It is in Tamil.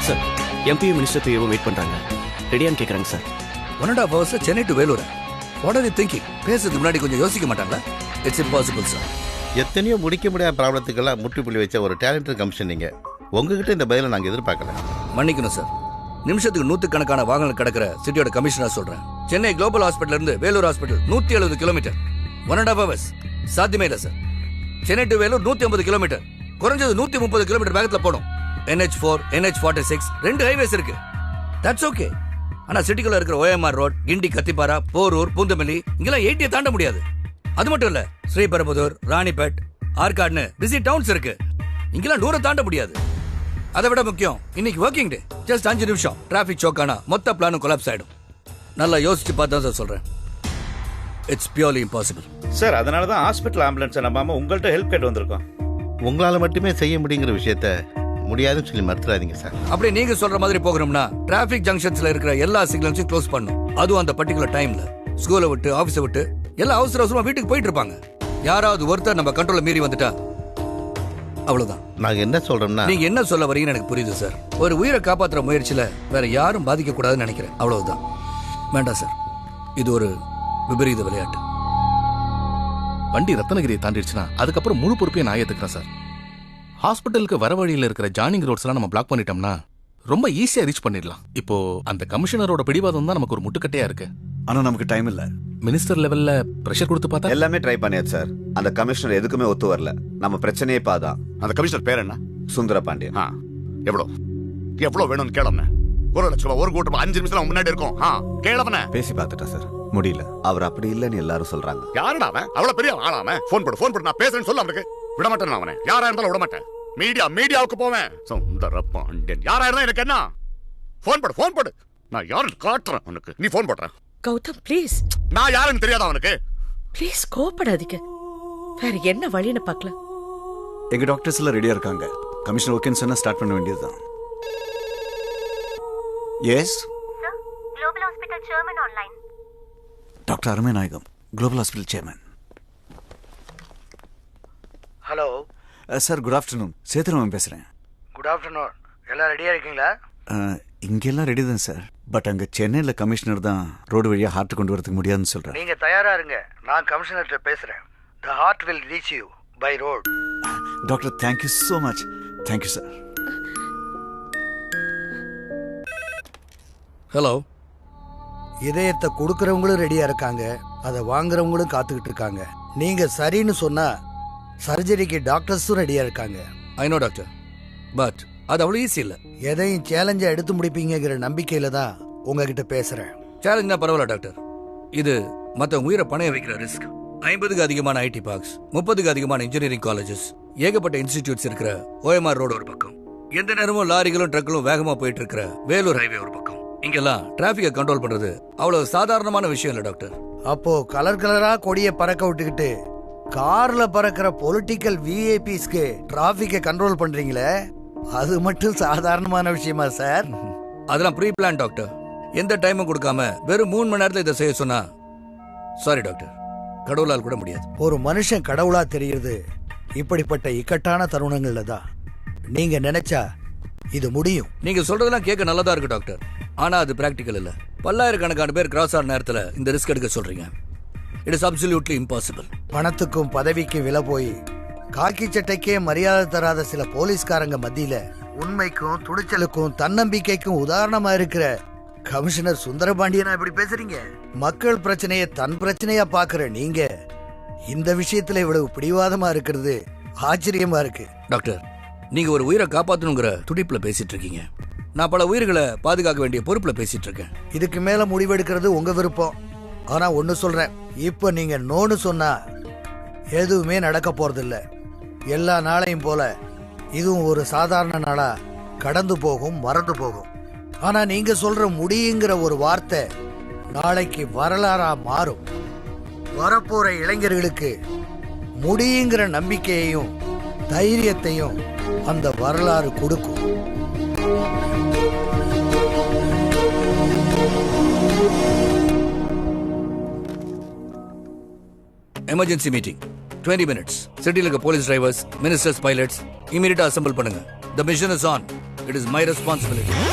சார் எம்பியும் மினிஸ்டர் பிஏவும் வெயிட் பண்றாங்க. ரெடியான்னு கேட்குறாங்க sir. 1.5 hours Chennai to Vellore. What are you thinking? பேசுறதுக்கு முன்னாடி கொஞ்சம் யோசிக்க மாட்டாங்களா? It's impossible sir. எத்தனையோ முடிக்க முடியாத ப்ராப்ளத்துக்கெல்லாம் முற்றுப்புள்ளி வச்ச ஒரு டேலண்டட் கமிஷன் நீங்க. உங்ககிட்ட இந்த பதிலை நாங்கள் எதிர்பார்க்கல. மன்னிக்கணும் சார். நிமிஷத்துக்கு 100கணக்கான வாகனங்கள் கிடக்கிற சிட்டியோட கமிஷனா சொல்றேன். சென்னை குளோபல் ஹாஸ்பிட்டல் இருந்து வேலூர் ஹாஸ்பிட்டல் 170 கிலோமீட்டர். 1.5 hours சாத்தியமே இல்லை sir. Chennai to Vellore 150 kilometre. குறைஞ்சது 130 கிலோமீட்டர் வேகத்துல போடும். NH4, NH46 2 ஹைவேஸ் இருக்கு. That's okay. ஆனா சிட்டிக்குள்ள இருக்கிற OMR ரோட், கிண்டி, கத்திப்பாரா, போரூர், பூந்தமல்லி இங்கெல்லாம் 80 தாண்ட முடியாது. அது மட்டும் இல்ல, ஸ்ரீபெரும்புதூர், ராணிப்பேட், ஆற்காடுன்னு பிஸி டவுன்ஸ் இருக்கு. இங்கெல்லாம் 100 தாண்ட முடியாது. அதை விட முக்கியம், இன்னைக்கு ஒர்க்கிங் டே. ஜஸ்ட் 5 நிமிஷம் டிராபிக் சோக்கானா மொத்த பிளானும் கொலாப்ஸ் ஆயிடும். நல்லா யோசிச்சு பார்த்தா சார் சொல்றேன். It's purely impossible sir. அதனால தான் ஹாஸ்பிட்டல் ஆம்புலன்ஸை நம்பாம உங்கள்கிட்ட ஹெல்ப் கேட்டு வந்திருக்கோம். உங்களால் மட்டுமே செய்ய முடியுங்கிற விஷயத்த முடியாதுன்னு சொல்லி மறுத்துறாதீங்க சார். அப்படி நீங்க சொல்ற மாதிரி போகணும்னா டிராபிக் ஜங்ஷன்ஸ்ல இருக்கிற எல்லா சிக்னல்ஸையும் க்ளோஸ் பண்ணும். அதுவும் அந்த பர்டிகுலர் டைம்ல. ஸ்கூலை விட்டு, ஆபீஸை விட்டு எல்லாம் அவசர அவசரமா வீட்டுக்கு போயிட்டு இருப்பாங்க. யாராவது ஒருத்தர் நம்ம கண்ட்ரோல மீறி வந்துட்டா அவ்வளவுதான். நாங்க என்ன சொல்றோம்னா, நீங்க என்ன சொல்ல வரீங்கன்னு எனக்கு புரியுது சார். ஒரு உயிரை காப்பாற்றுற முயற்சியில வேற யாரும் பாதிக்க கூடாதுன்னு நினைக்கிறேன். அவ்வளவுதான். வேண்டாம் சார், இது ஒரு விபரீத விளையாட்டு. வண்டி ரத்னகிரியை தாண்டிடுச்சுன்னா அதுக்கப்புறம் முழு பொறுப்பையும் நான் ஏத்துக்கிறேன் சார். ஹாஸ்பிட்டலுக்கு வர வழியில் இருக்கிற ஜாயினிங் ரோட்ஸ் எல்லாம் நம்ம பிளாக் பண்ணிட்டோம்னா ரொம்ப ஈஸியா ரீச் பண்ணிடலாம். இப்போ அந்த கமிஷனரோட பிடிவாதம் தான் நமக்கு ஒரு முட்டுக்கட்டையா இருக்கு. ஆனா நமக்கு டைம் இல்ல. மினிஸ்டர் லெவல்ல பிரஷர் கொடுத்து பார்த்தா எல்லாமே ட்ரை பண்ணியாச்சு சார். அந்த கமிஷனர் எதுக்குமே ஒத்து வரல. நம்ம பிரச்சனையே பாதான். அந்த கமிஷனர் பேர் என்ன? சுந்தர பாண்டியன். எவ்வளவு வேணும்னு கேளவன. 1 லட்சம் ரூபாய் ஒரு கூட்டம் 5 நிமிஷம் முன்னாடி இருக்கும். கேளவன. பேசி பார்த்துட்டேன் சார், முடியல. அவர் அப்படி இல்லன்னு எல்லாரும் சொல்றாங்க. யாருடா அவன்? அவ்வளவு பெரிய ஆளாம. போன் போடு நான் பேசுறேன்னு சொல்ல. அவனுக்கு விட மாட்டேன். அவனை யாரா இருந்தாலும் விட மாட்டேன். மீடியாவுக்கு போவேன். சுந்தர பாண்டியன் யாரா இருந்தா எனக்கு என்ன? போன் போடு. நான் யாருன்னு காட்டுறேன் உனக்கு. நீ போன் போடுற. கௌதம் ப்ளீஸ். நான் யாருன்னு தெரியாதா அவனுக்கு? ப்ளீஸ் கோபப்படாதீங்க. வேற என்ன வழின்னு பார்க்கலாம். எங்க டாக்டர்ஸ் எல்லாம் ரெடியா இருக்காங்க. கமிஷனர் ஓகேன்னு சொன்னா ஸ்டார்ட் பண்ண வேண்டியதுதான். Yes global hospital chairman online. Doctor Arumai Nayagam, global hospital chairman. Hello sir, good afternoon. Sethuraman பேசுறேன். Good afternoon. எல்லாம் ரெடியா இருக்கீங்களா? இங்கெல்லாம் ரெடி தான் சார். பட் அங்க சென்னையில கமிஷனர் தான் ரோடு வழியா ஹார்ட் கொண்டு வரதுக்கு முடியாதுன்னு சொல்றேன். நீங்க தயாரா இருங்க. நான் கமிஷனர்கிட்ட பேசுறேன். The heart will reach you by road. Doctor, thank you so much. Thank you sir. Hello. இதயத்தை கொடுக்கறவங்களும் ரெடியா இருக்காங்க, அதை வாங்குறவங்களும் காத்துக்கிட்டு இருக்காங்க. நீங்க சரின்னு சொன்னா சர்ஜரிக்கு டாக்டர்ஸும் ரெடியா இருக்காங்க. ஐ நோ டாக்டர், பட் அது அவ்வளவு ஈஸி இல்ல. எதையும் சேலஞ்சா எடுத்து முடிப்பீங்கிற நம்பிக்கையில தான் உங்ககிட்ட பேசுறேன். சேலஞ்ச்னா பரவாயில்ல டாக்டர். இது மற்ற உயிரை பணைய வைக்கிற ரிஸ்க். 50க்கு அதிகமான IT பார்க்ஸ், 30க்கு அதிகமான இன்ஜினியரிங் காலேஜஸ், ஏகப்பட்ட இன்ஸ்டிடியூட்ஸ் இருக்கிற OMR ரோடு ஒரு பக்கம், எந்த நேரமும் லாரிகளும் ட்ரக்களும் வேகமா போயிட்டு இருக்கிற வேலூர் ஹைவே ஒரு பக்கம். இங்கெல்லாம் டிராபிக்கை கண்ட்ரோல் பண்றது அவ்வளவு சாதாரணமான விஷயம் இல்ல டாக்டர். அப்போ கலர் கலரா கொடியை பறக்க விட்டுக்கிட்டு கார்ல பறக்கிற பொலிட்டிக்கல் VIPஸ்க்கு டிராபிக்கை கண்ட்ரோல் பண்றீங்களே, அது மட்டும் சாதாரணமான விஷயமா சார்? அதெல்லாம் ப்ரீ பிளான் டாக்டர். எந்த டைமும் கொடுக்காம வெறும் 3 மணி நேரத்துல இதை செய்ய சொன்னா சாரி டாக்டர், கடவுளால் கூட முடியாது. ஒரு மனுஷன் கடவுளா தெரியுது இப்படிப்பட்ட இக்கட்டான தருணங்கள்ல தான். நீங்க நினைச்சா இது முடியும். நீங்க சொல்றதெல்லாம் கேட்க நல்லதா இருக்கு டாக்டர், ஆனா அது பிராக்டிக்கல் இல்ல. பல்லாயிரக்கணக்கான பேர் கிராஸ் ஆன நேரத்துல இந்த ரிஸ்க் எடுக்க சொல்றீங்க. It is absolutely impossible. பணத்துக்கும் பதவிக்கும் விலை போய் காக்கி சட்டைக்கே மரியாதை தராத சில போலீஸ்காரங்க மத்தியில உண்மைக்கும் துணிச்சலுக்கும் தன்னம்பிக்கைக்கும் உதாரணமா இருக்கிற கமிஷனர் சுந்தரபாண்டியனா இப்படி பேசுறீங்க? மக்கள் பிரச்சனையை தன் பிரச்சனையா பாக்குற நீங்க இந்த விஷயத்துல இவ்வளவு பிடிவாதமா இருக்கிறது ஆச்சரியமா இருக்கு. டாக்டர், நீங்க ஒரு உயிரை காப்பாத்தணுங்கிற துடிப்புல பேசிட்டு இருக்கீங்க. நான் பல உயிர்களை பாதுகாக்க வேண்டிய பொறுப்புல பேசிட்டு இருக்கேன். இதுக்கு மேல முடிவெடுக்கிறது உங்க விருப்பம். ஆனா ஒன்னு சொல்றேன், இப்ப நீங்க நோன்னு சொன்னா எதுவுமே நடக்க போறதில்ல. எல்லா நாளையும் போல இதுவும் ஒரு சாதாரண நாளா கடந்து போகும், மறந்து போகும். ஆனா நீங்க சொல்ற முடியுங்கிற ஒரு வார்த்தை நாளைக்கு வரலாறா மாறும். வரப்போற இளைஞர்களுக்கு முடியுங்கிற நம்பிக்கையையும் தைரியத்தையும் அந்த வரலாறு கொடுக்கும். Emergency meeting. 20 minutes. சிட்டில இருக்க போலீஸ் டிரைவர்ஸ், மினிஸ்டர்ஸ், பைலட்ஸ் இமீடியட்டா அசெம்பிள் பண்ணுங்க. The mission is on. It is my responsibility.